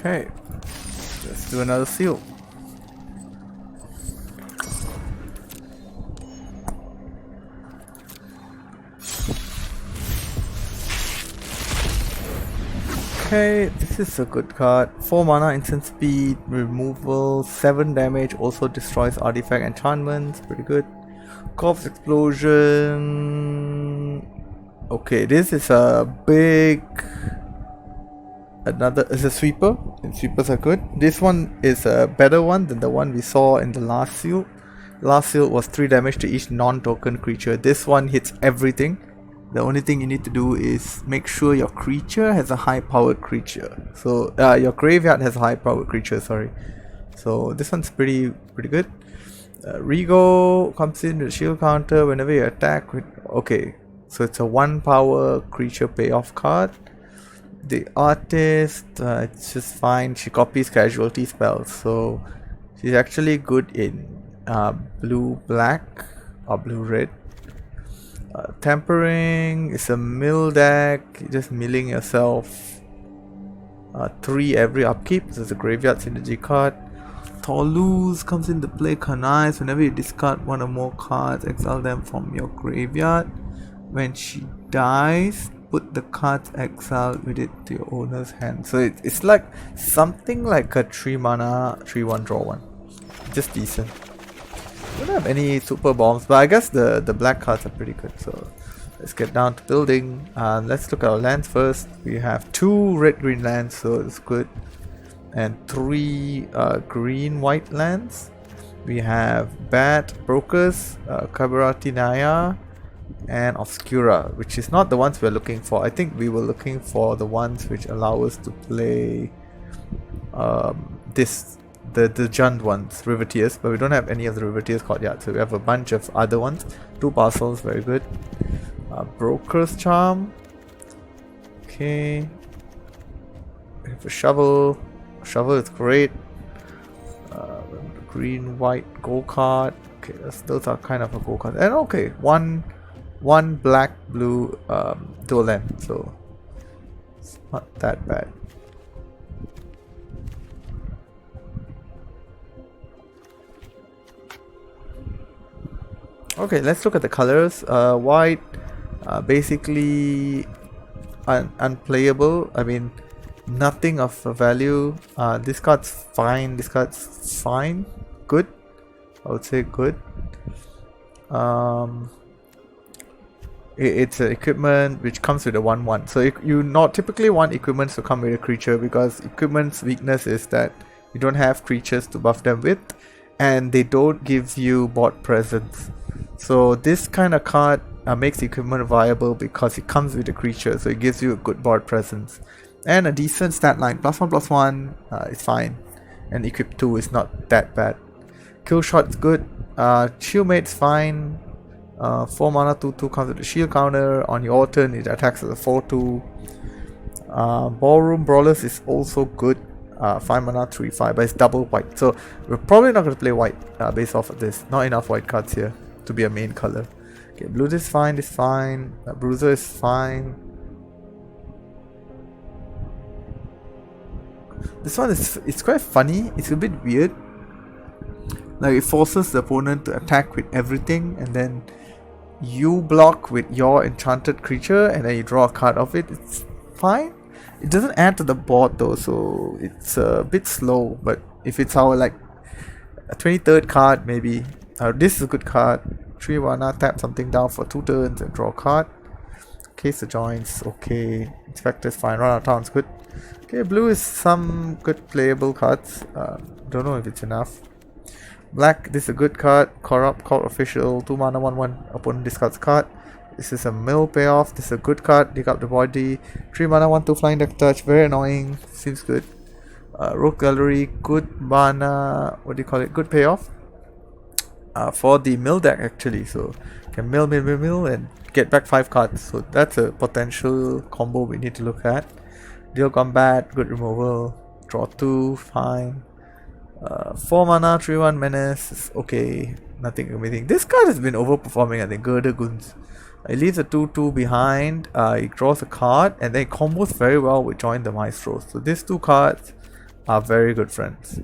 Okay, let's do another seal. Okay, this is a good card. 4 mana, instant speed, removal, 7 damage, also destroys artifact enchantments, pretty good. Corpse Explosion. Okay, this is a big... is a sweeper, and sweepers are good. This one is a better one than the one we saw in the last seal. Last seal was 3 damage to each non-token creature. This one hits everything. The only thing you need to do is make sure your creature has a high-powered creature. So your graveyard has a high-powered creature. Sorry. So this one's pretty good. Rego comes in with shield counter whenever you attack with. Okay, so it's a 1-power creature payoff card. The artist, it's just fine. She copies casualty spells, so she's actually good in blue-black or blue-red. Tempering is a mill deck. You're just milling yourself 3 every upkeep. This is a graveyard synergy card. Toulouse comes into play. Canais. Whenever you discard 1 or more cards, exile them from your graveyard. When she dies, put the cards exiled with it to your owner's hand. So it's like something like a 3 mana 3/1 draw 1. Just decent. Don't have any super bombs, but I guess the black cards are pretty good. So let's get down to building. Let's look at our lands first. We have 2 red-green lands, so it's good, and 3 green-white lands. We have Bat, Brokers, Kabarati Naya, and Obscura, which is not the ones we're looking for. I think we were looking for the ones which allow us to play the Jund ones, Riveteers, but we don't have any of the Riveteers caught yet, so we have a bunch of other ones. 2 parcels, very good. Broker's Charm. Okay. We have a shovel. Shovel is great. Green, white, gold card. Okay, those are kind of a gold card. And okay, one black, blue dual land, so it's not that bad. Okay, let's look at the colors. White, basically unplayable. I mean, nothing of value. This card's fine. This card's fine. Good. I would say good. It's an equipment which comes with a 1/1. So you not typically want equipments to come with a creature, because equipment's weakness is that you don't have creatures to buff them with, and they don't give you board presence. So this kind of card makes equipment viable because it comes with a creature, so it gives you a good board presence and a decent stat line. +1/+1 is fine, and equip 2 is not that bad. Kill shot is good. Shieldmate's fine. 4 mana 2/2 comes with a shield counter. On your turn it attacks as a 4/2. Ballroom Brawlers is also good. 5 mana 3/5, but it's double white, so we're probably not going to play white based off of this. Not enough white cards here to be a main color. Okay, blue is fine. This fine. Bruiser is fine. This one is, it's quite funny. It's a bit weird. Like, it forces the opponent to attack with everything, and then you block with your enchanted creature, and then you draw a card of it. It's fine. It doesn't add to the board though, so it's a bit slow. But if it's our like a 23rd card, maybe this is a good card. 3 mana, tap something down for 2 turns and draw a card. Case the joints, okay. Inspector's fine. Run out of town's good. Okay, blue is some good playable cards. Don't know if it's enough. Black, this is a good card. Corrupt, Court Official, 2 mana, 1/1. Opponent discards card. This is a mill payoff. This is a good card. Dig up the body. 3 mana, 1/2 flying deck touch. Very annoying. Seems good. Rogue Gallery, good mana. What do you call it? Good payoff. For the mill deck actually. So you can mill and get back 5 cards. So that's a potential combo we need to look at. Deal combat, good removal. Draw 2, fine. 4 mana, 3/1 menace is okay. Nothing amazing. This card has been overperforming, I think. Girder Guns. It leaves a 2/2 behind. It draws a card, and then it combos very well with Join the Maestros. So these 2 cards are very good friends.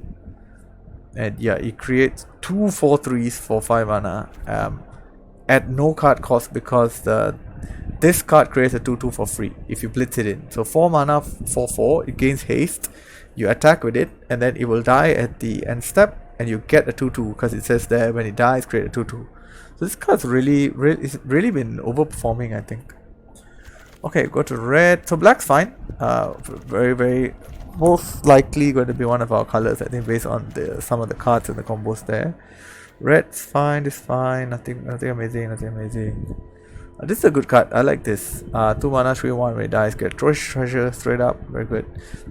And yeah, it creates 2/4/3s for 5 mana at no card cost, because this card creates a 2/2 for free if you blitz it in. So 4 mana, 4/4, it gains haste, you attack with it, and then it will die at the end step, and you get a 2/2 because it says there when it dies, create a 2/2. So this card's it's really been overperforming, I think. Okay, go to red. So black's fine. Very most likely going to be one of our colors, I think, based on some of the cards and the combos there. Red's fine, it's fine, nothing amazing. This is a good card, I like this. 2 mana, 3/1, when it dies, get treasure straight up, very good.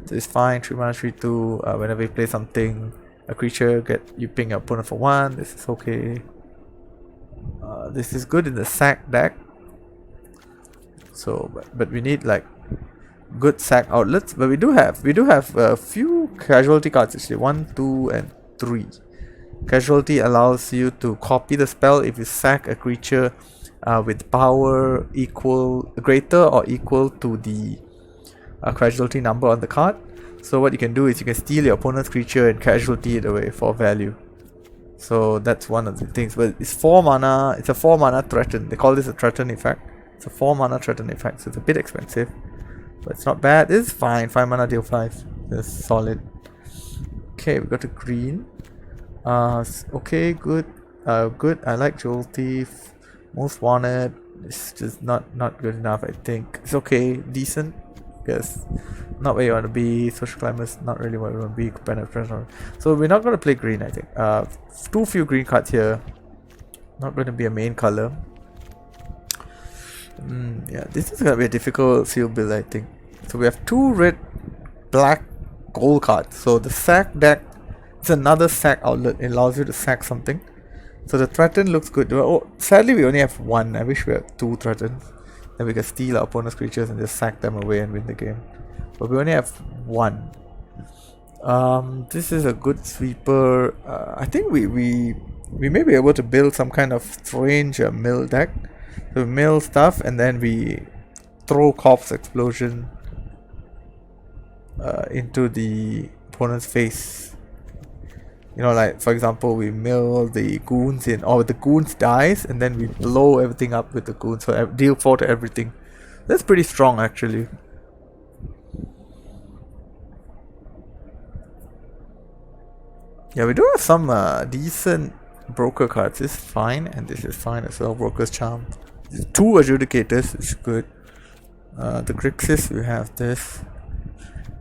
So it's fine, 3 mana, 3/2, whenever you play something, a creature, you ping your opponent for 1, this is okay. This is good in the sack deck. So, but we need like good sack outlets, but we do have a few casualty cards actually, 1, 2, and 3. Casualty allows you to copy the spell if you sack a creature with power greater or equal to the casualty number on the card. So what you can do is you can steal your opponent's creature and casualty it away for value. So that's one of the things. But it's 4 mana. It's a 4 mana threaten. They call this a threaten effect. It's a 4 mana threaten effect. So it's a bit expensive, but it's not bad. It's fine. 5 mana, deal 5. It's solid. Okay, we go to green. Okay, good. Good. I like Jewel Thief. Most wanted. It's just not good enough, I think. It's okay. Decent. Yes. Not where you want to be. Social climbers, not really where you want to be. So we're not going to play green, I think. Too few green cards here. Not going to be a main color. Yeah, this is going to be a difficult sealed build, I think. So we have 2 red, black, gold cards. So the sack deck, it's another sack outlet. It allows you to sack something. So the threaten looks good. Oh, sadly we only have 1. I wish we had 2 threatens. Then we can steal our opponent's creatures and just sack them away and win the game. But we only have 1. This is a good sweeper. I think we may be able to build some kind of strange mill deck. So we mill stuff and then we throw Corpse Explosion into the opponent's face. You know, like for example, we mill the goons in, or the goons dies, and then we blow everything up with the goons. So deal 4 to everything. That's pretty strong, actually. Yeah, we do have some decent broker cards. This is fine, and this is fine as well. Broker's Charm. 2 Adjudicators is good. The Grixis, we have this.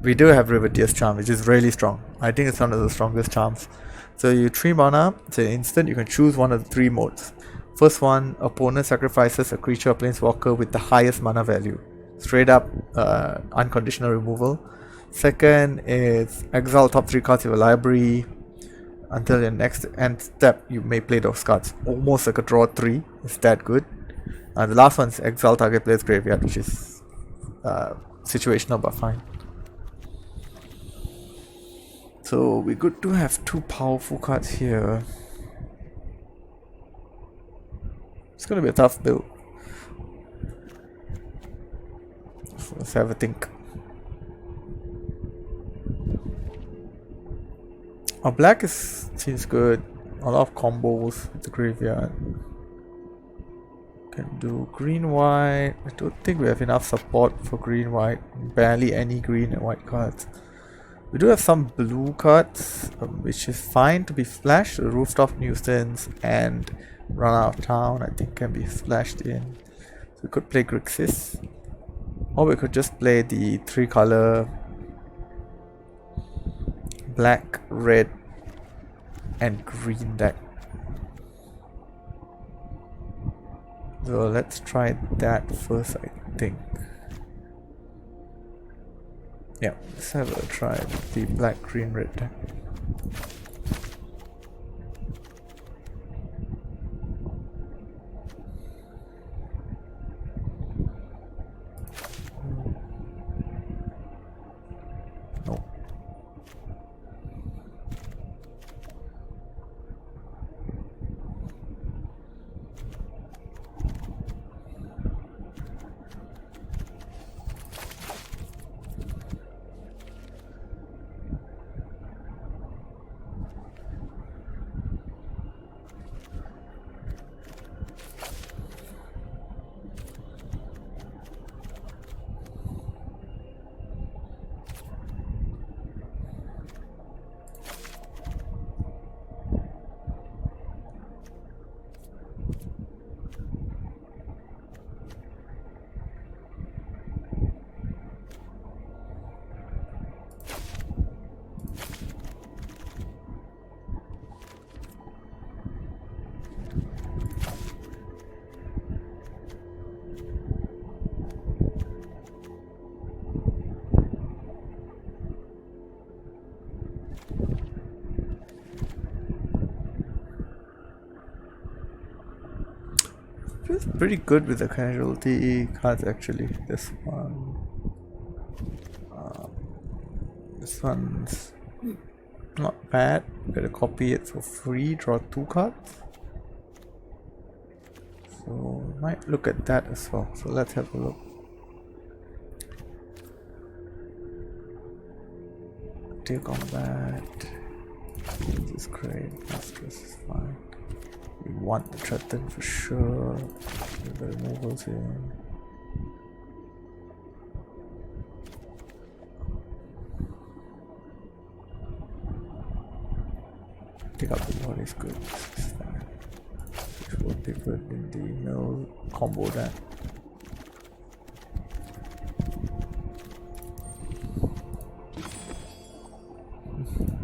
We do have Rivetier's Charm, which is really strong. I think it's one of the strongest charms. So you 3 mana, it's an instant, you can choose one of the 3 modes. First one, opponent sacrifices a creature or planeswalker with the highest mana value. Straight up unconditional removal. Second is exile top 3 cards of your library. Until your next end step, you may play those cards. Almost like a draw 3. It's that good. The last one is exile target player's graveyard, which is situational but fine. So we're good to have 2 powerful cards here. It's gonna be a tough build. So let's have a think. Our black seems good. A lot of combos with the graveyard. Can do green white. I don't think we have enough support for green white. Barely any green and white cards. We do have some blue cards, which is fine to be splashed. The Rooftop Nuisance and Run Out of Town, I think, can be splashed in. So we could play Grixis, or we could just play the 3 color black, red, and green deck. So let's try that first, I think. Yeah, let's have a try with the black, green, red deck. No. is pretty good with the casualty cards actually. This one. This one's not bad. Better copy it for free. Draw 2 cards. So might look at that as well. So let's have a look. Deal combat. This is great. Mistress is fine. We want the threaten for sure. Get the removals in. Pick up the body is good. This is fine. This would be good in the mill combo that.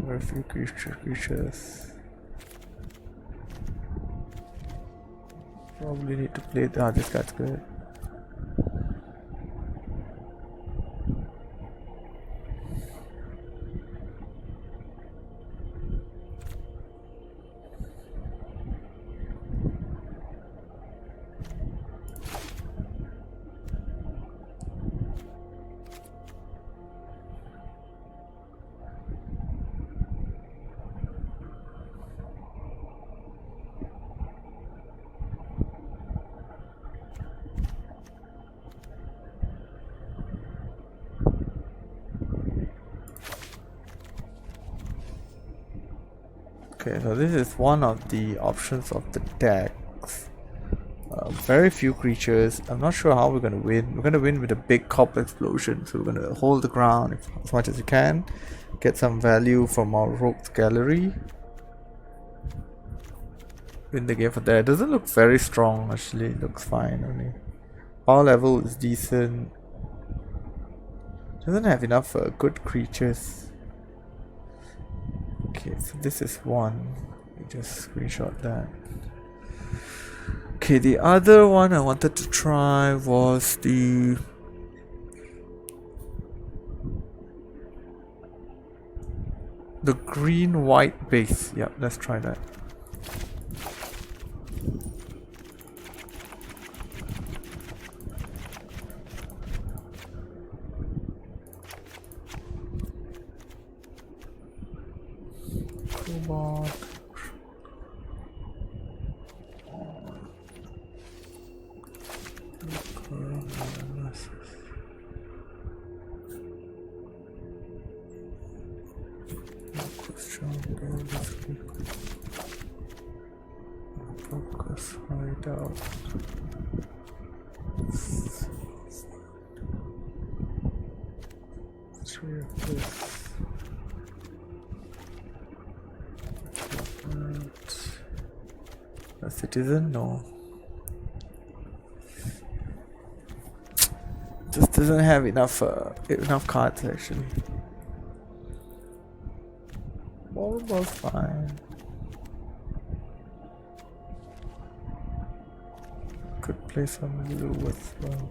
Very few creatures. Probably need to play the this card's good. Okay, so this is one of the options of the decks. Very few creatures. I'm not sure how we're gonna win. We're gonna win with a big copper explosion. So we're gonna hold the ground as much as we can. Get some value from our rogues gallery. Win the game for that. It doesn't look very strong actually. It looks fine only. Power level is decent. Doesn't have enough good creatures. Okay, so this is one. We just screenshot that. Okay, the other one I wanted to try was the green white base. Yeah, let's try that. Focus right out. Three of this. A citizen? No. Just doesn't have enough cards actually. Almost fine. Could play some blue as well.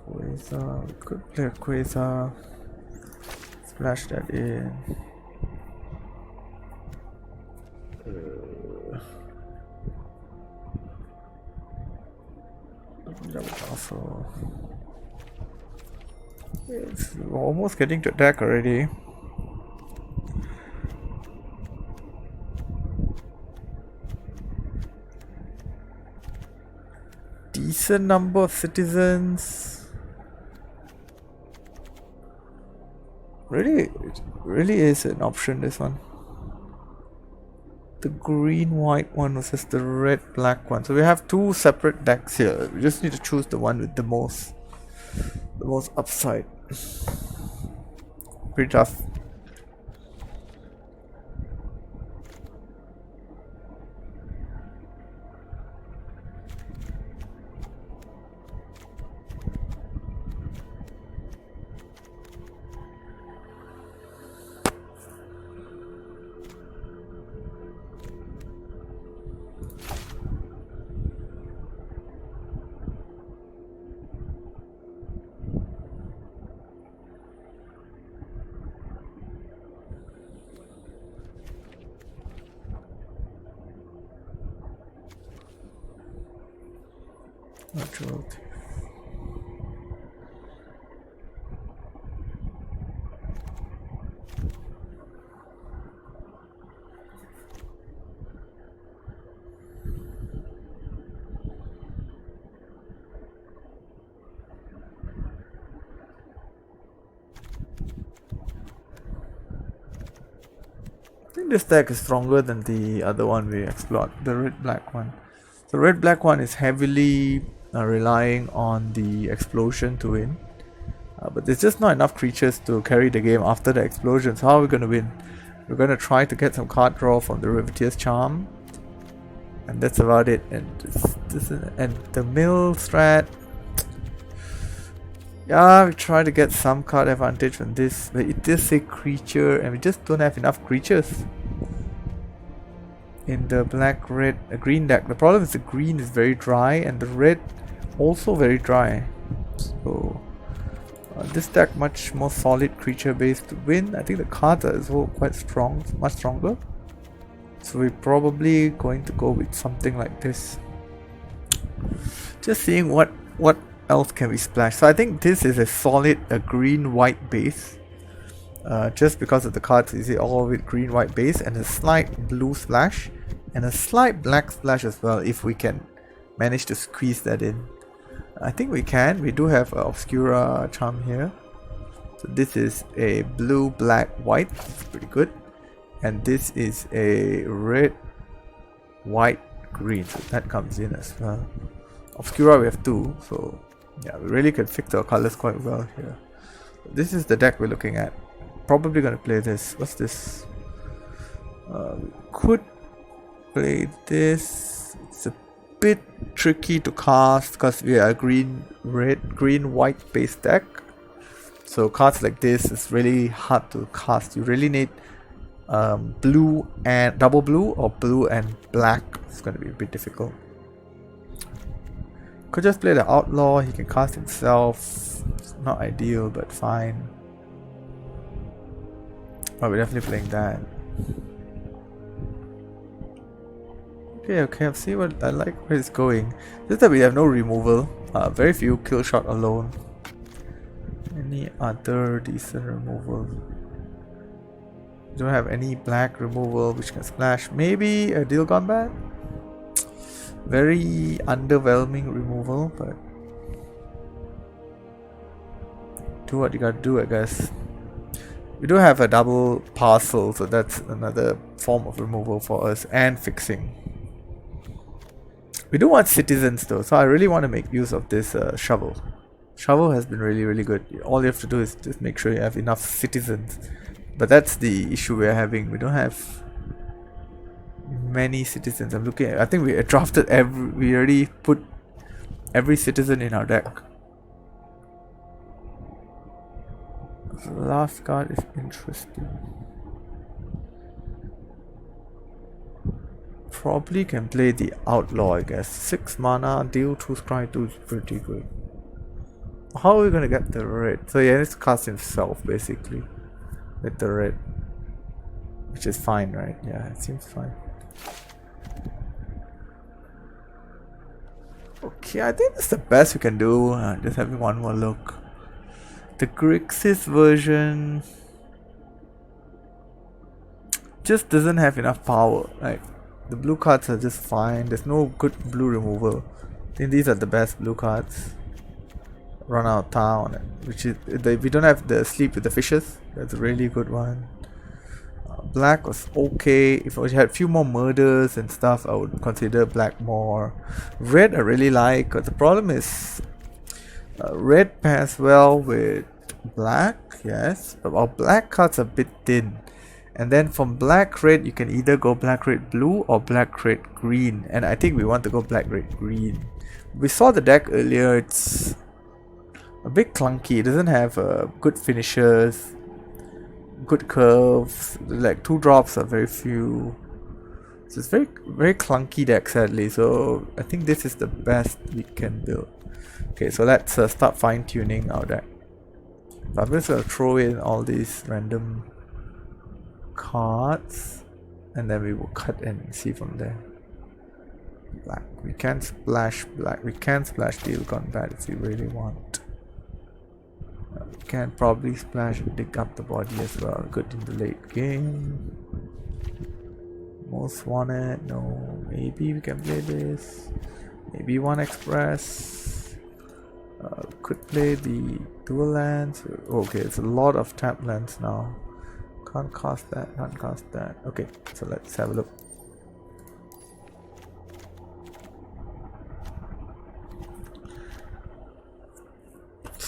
Quasar. We could play a Quasar. Splash that in. That would also. It's almost getting to attack already. Decent number of citizens. Really, it really is an option, this one. The green white one versus the red black one. So we have two separate decks here. We just need to choose the one with the most upside. Pretty tough. Natural. I think this deck is stronger than the other one we explored, the red-black one. The red-black one is heavily relying on the explosion to win. But there's just not enough creatures to carry the game after the explosion. So how are we going to win? We're going to try to get some card draw from the Riveteer's Charm. And that's about it. And and the mill strat. Yeah, we try to get some card advantage from this, but it does say creature, and we just don't have enough creatures in the black, red, green deck. The problem is the green is very dry, and the red also very dry. So this deck much more solid creature based to win. I think the cards are as well quite strong, much stronger. So we're probably going to go with something like this. Just seeing what else can we splash. So I think this is a solid green-white base. Just because of the cards, is it all with green-white base and a slight blue splash and a slight black splash as well, if we can manage to squeeze that in. I think we can. We do have Obscura Charm here. So this is a blue, black, white. It's pretty good. And this is a red, white, green. So that comes in as well. Obscura we have 2. So yeah, we really can fix our colors quite well here. This is the deck we're looking at. Probably gonna play this. What's this? Could play this. It's a bit tricky to cast because we are a green white base deck. So cards like this is really hard to cast. You really need blue and double blue or blue and black. It's gonna be a bit difficult. Could just play the Outlaw. He can cast himself. It's not ideal, but fine. Oh, we're definitely playing that. Okay, I'll see what I like where it's going. Just that we have no removal. Very few kill shot alone. Any other decent removal? Don't have any black removal which can splash. Maybe a Deal Gone Bad? Very underwhelming removal, but do what you gotta do, I guess. We do have a double parcel, so that's another form of removal for us, and fixing. We do want citizens though, so I really want to make use of this shovel. Shovel has been really good. All you have to do is just make sure you have enough citizens. But that's the issue we're having. We don't have many citizens. I'm looking at, I think we drafted we already put every citizen in our deck. The last card is interesting. Probably can play the Outlaw, I guess. 6 mana, deal 2 scry 2 is pretty good. How are we gonna get the red? So yeah, let's cast himself basically with the red, which is fine, right? Yeah, it seems fine. Okay, I think that's the best we can do. Just having one more look. The Grixis version just doesn't have enough power. Like, the blue cards are just fine. There's no good blue removal. I think these are the best blue cards. Run Out of Town, which is we don't have the Sleep with the Fishes. That's a really good one. Black was okay. If I had a few more murders and stuff, I would consider black more. Red I really like. The problem is red pairs well with black, yes, but our black cards are a bit thin. And then from black red you can either go black red blue or black red green, and I think we want to go black red green. We saw the deck earlier. It's a bit clunky. It doesn't have good finishers, good curves. Like 2 drops are very few, so it's very clunky deck, sadly. So I think this is the best we can build. Okay, so let's start fine-tuning our deck. So I'm just gonna throw in all these random cards, and then we will cut and see from there. black. We can splash black. We can splash Deal Combat if we really want. We can probably splash and dig up the body as well. Good in the late game. Most wanted. No. Maybe we can play this. Maybe one express. Could play the dual lands. Okay, it's a lot of tap lands now. Can't cast that. Can't cast that. Okay, so let's have a look.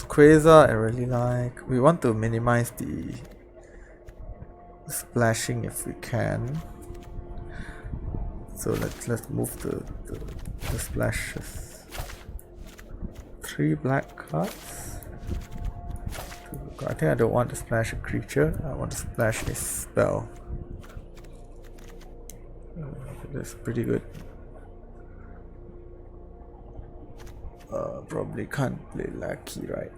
Quasar I really like. We want to minimize the splashing if we can. So let's move the splashes. 3 black cards. I think I don't want to splash a creature. I want to splash a spell. That's pretty good. Probably can't play Lucky, right?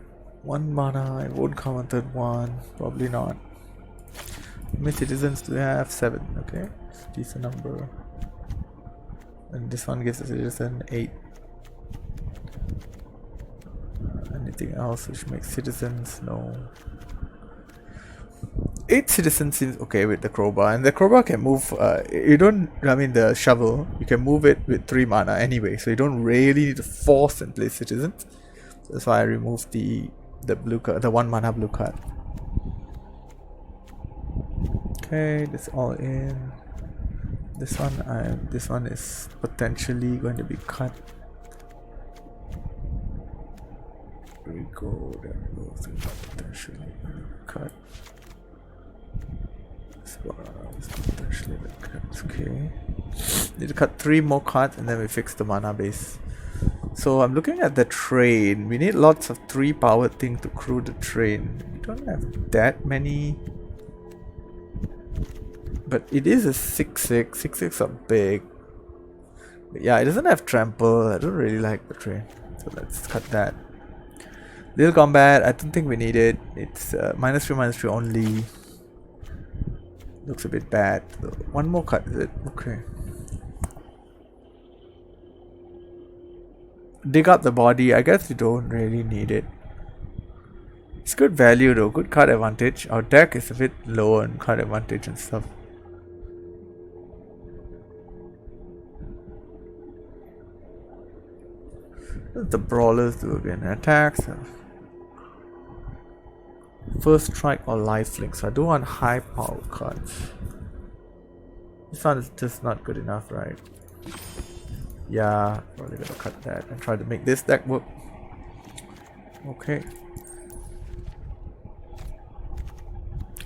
1 mana, it won't come on third one. Probably not. How many citizens do we have? 7. Okay, it's a decent number. And this one gives a citizen 8. Anything else which makes citizens? No. 8 citizens seems okay with the crowbar, and the crowbar can move. You don't. I mean, the shovel. You can move it with 3 mana anyway, so you don't really need to force and play citizens. So that's why I removed the blue card, the 1 mana blue card. Okay, that's all in. This one is potentially going to be cut. Here we go. That goes potentially cut. Potentially cut. Okay. Need to cut 3 more cards and then we fix the mana base. So I'm looking at the train. We need lots of 3 powered things to crew the train. We don't have that many. But it is a 6/6. 6/6 are big. But yeah, it doesn't have trample. I don't really like the train. So let's cut that. Little combat, I don't think we need it. It's -3/-3 only. Looks a bit bad. 1 more cut, is it? Okay. Dig up the body. I guess you don't really need it. It's good value though. Good card advantage. Our deck is a bit low on card advantage and stuff. What does the brawlers do again? Attacks. First strike or lifelink. So I do want high power cards. This one is just not good enough, right? Yeah, probably gonna cut that and try to make this deck work. Okay.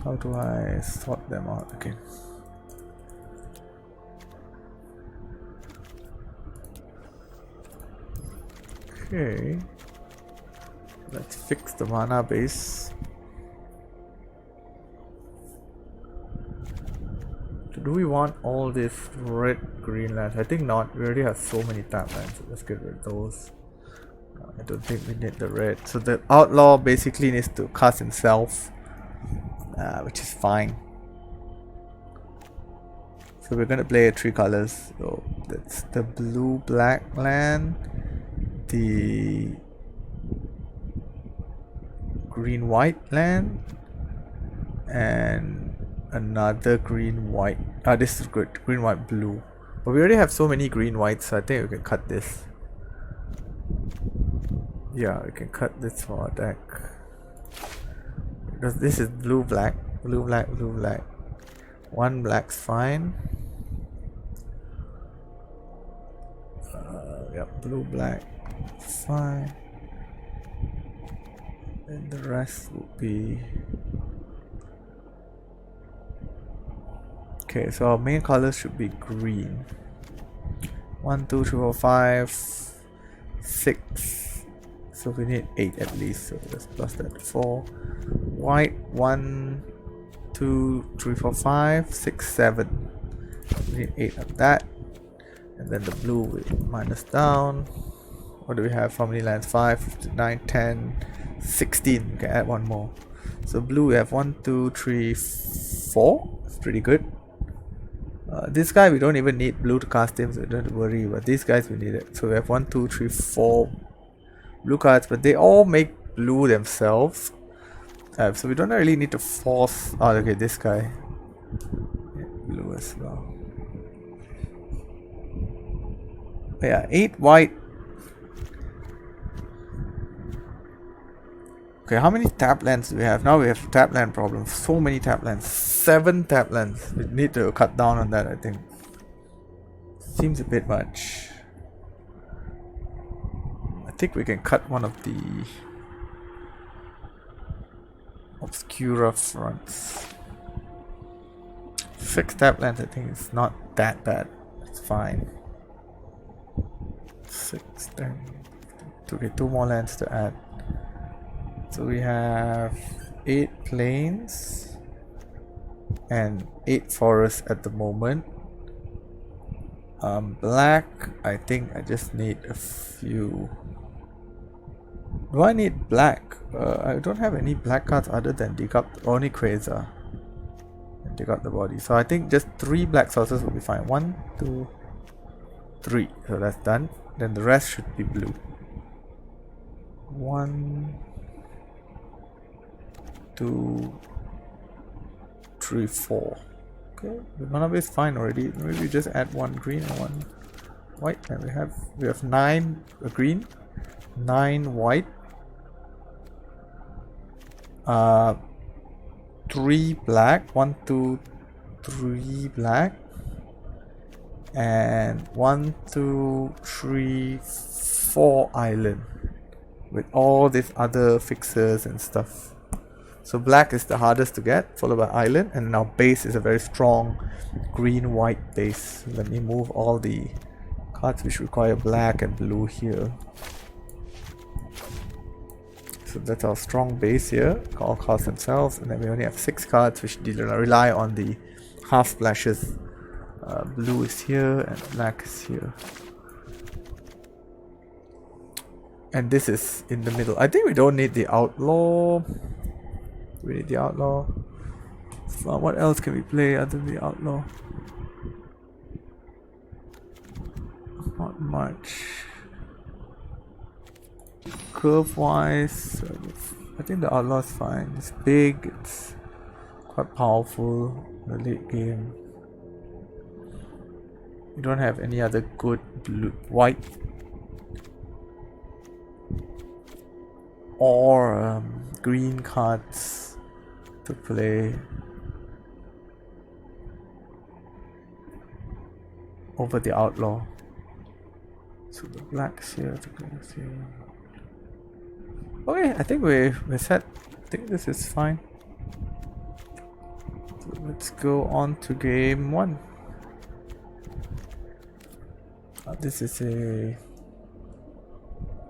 How do I sort them out? Okay. Okay. Let's fix the mana base. Do we want all this red green lands? I think not. We already have so many tap lands, so let's get rid of those. I don't think we need the red. So the outlaw basically needs to cast himself, which is fine. So we're gonna play 3 colors. So that's the blue black land, the green white land, and another green white. This is good. Green white blue. But we already have so many green whites, so I think we can cut this. Yeah, we can cut this for our deck. Because this is blue black. Blue black, blue black. 1 black's fine. Yeah, blue black. Fine. And the rest will be. Okay, so our main colors should be green. 1, 2, 3, 4, 5, 6. So we need 8 at least. So let's plus that 4. White 1, 2, 3, 4, 5, 6, 7. We need 8 of that. And then the blue we minus down. What do we have? How many lands? 5, 9, 10, 16. We can add 1 more. So blue we have 1, 2, 3, 4. That's pretty good. This guy we don't even need blue to cast him, so don't worry. But these guys we need it. So we have 1, 2, 3, 4 blue cards, but they all make blue themselves. So we don't really need to force. Oh, okay, this guy. Yeah, blue as well. Yeah, 8 white. Okay, how many tap lands do we have? Now we have tap land problems. So many tap lands. 7 tap lands. We need to cut down on that, I think. Seems a bit much. I think we can cut one of the Obscura fronts. 6 tap lands, I think it's not that bad. It's fine. 6, 10. Okay, 2 more lands to add. So we have 8 plains and 8 forests at the moment. Black, I think I just need a few. Do I need black? I don't have any black cards other than dig up only Quasar and dig up the body. So I think just 3 black sources will be fine. 1, 2, 3. So that's done. Then the rest should be blue. 1, 2, 3, 4. Okay, the mana is fine already. Maybe we just add 1 green and 1 white, and we have 9 green, 9 white, 3 black, 1, 2, 3 black, and 1, 2, 3, 4 island with all these other fixers and stuff. So black is the hardest to get, followed by island, and now base is a very strong green-white base. Let me move all the cards which require black and blue here. So that's our strong base here, all cards themselves, and then we only have 6 cards which rely on the half splashes. Blue is here and black is here. And this is in the middle. I think we don't need the outlaw. We need the outlaw. So what else can we play other than the outlaw? Not much. Curve wise, I think the outlaw is fine. It's big, it's quite powerful in the late game. We don't have any other good blue, white or green cards to play over the outlaw. So the blacks here, the greens here. Okay, I think we're set. I think this is fine. So let's go on to game 1. This is a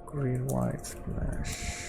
green white splash.